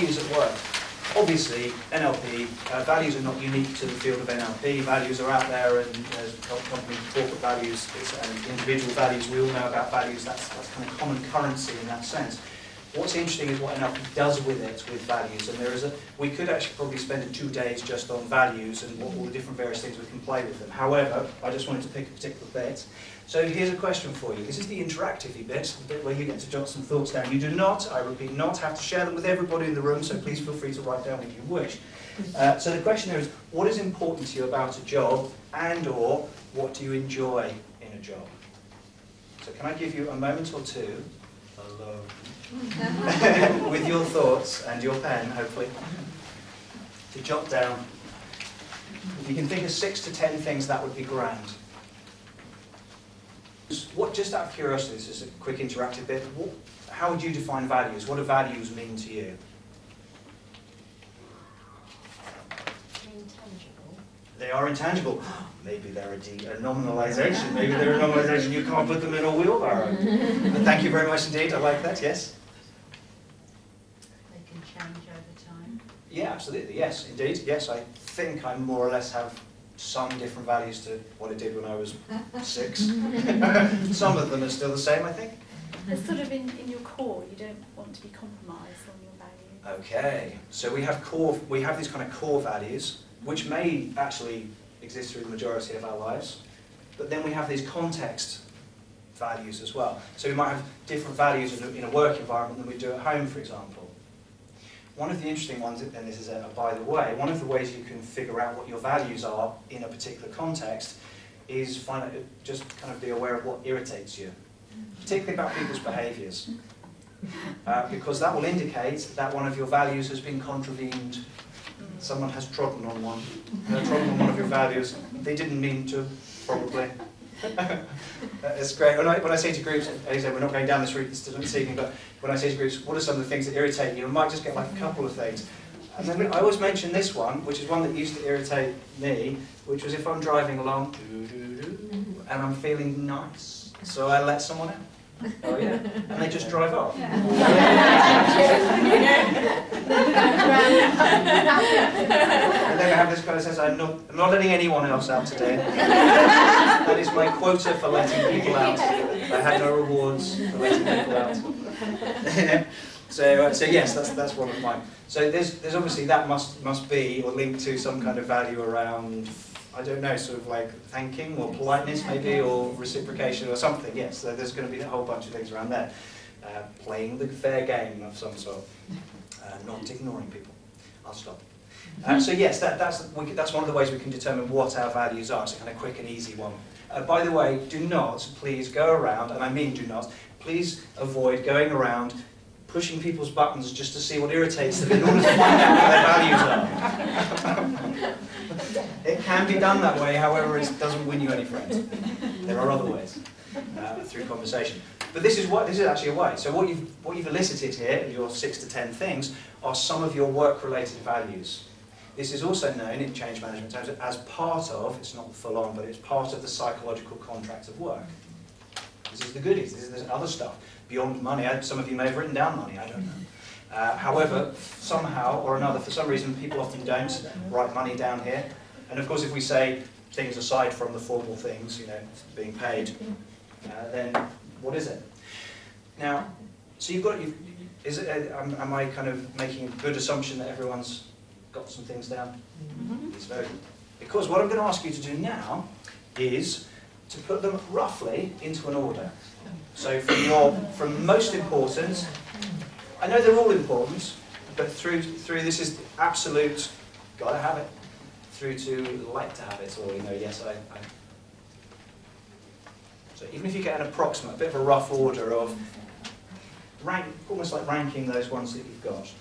values at work. Obviously, NLP, values are not unique to the field of NLP. Values are out there, and there's company corporate values and individual values. We all know about values. That's kind of common currency in that sense. What's interesting is what NLP does with it, with values. And we could actually probably spend 2 days just on values and all the different various things we can play with them. However, I just wanted to pick a particular bit. So here's a question for you. This is the interactive bit, the bit where you get to jot some thoughts down. You do not, I repeat, not have to share them with everybody in the room, so please feel free to write down if you wish. So the question there is, what is important to you about a job, and/or what do you enjoy in a job? So can I give you a moment or two alone with your thoughts and your pen, hopefully, to jot down. If you can think of 6 to 10 things, that would be grand. Just out of curiosity, this is a quick interactive bit. How would you define values? What do values mean to you? Intangible. They are intangible. Maybe they're a nominalisation. Maybe they're a nominalisation. You can't put them in a wheelbarrow. But thank you very much indeed. I like that. Yes. They can change over time. Yeah, absolutely. Yes, indeed. Yes, I think I more or less have some different values to what I did when I was 6. Some of them are still the same, I think. They're sort of in your core. You don't want to be compromised on your values. Okay, so we have these kind of core values, which may actually exist through the majority of our lives, but then we have these context values as well. So we might have different values in a work environment than we do at home, for example. One of the interesting ones, and this is a by the way, one of the ways you can figure out what your values are in a particular context is just kind of be aware of what irritates you, particularly about people's behaviours. Because that will indicate that one of your values has been contravened. Someone has trodden on one. Trodden on one of your values. They didn't mean to, probably. It's great. When I say to groups, as I say, we're not going down this route this evening, but when I say to groups, what are some of the things that irritate you? I might just get like a couple of things. And then I always mention this one, which is one that used to irritate me, which was if I'm driving along, and I'm feeling nice, so I let someone out. Oh yeah, and they just drive off. And then I have this guy who says, I'm not letting anyone else out today. That is my quota for letting people out. I had no rewards for letting people out. So yes, that's one of mine. So there's obviously that must be or linked to some kind of value around, I don't know, sort of like thanking or politeness maybe, or reciprocation or something, yes. So there's going to be a whole bunch of things around there. Playing the fair game of some sort. Not ignoring people. I'll stop. So yes, that's one of the ways we can determine what our values are. It's a kind of quick and easy one. By the way, do not, please go around, and I mean do not, please avoid going around pushing people's buttons just to see what irritates them in order to find out what their values are. It can be done that way, however, it doesn't win you any friends. There are other ways, through conversation. But this is actually a way. So what you've elicited here, your 6 to 10 things, are some of your work-related values. This is also known in change management terms as part of, it's not full on, but it's part of the psychological contract of work. This is the goodies, this is the other stuff. Beyond money, some of you may have written down money, I don't know. However, somehow or another, for some reason, people often don't write money down here. And of course, if we say things aside from the formal things, you know, being paid, then what is it? Now, so you've got, am I kind of making a good assumption that everyone's got some things down? It's very good. Because what I'm going to ask you to do now is to put them roughly into an order. So from most important, I know they're all important, but through this is absolute, gotta have it, through to like to have it, or you know, yes, I. So even if you get an approximate, a bit of a rough order of almost like ranking those ones that you've got.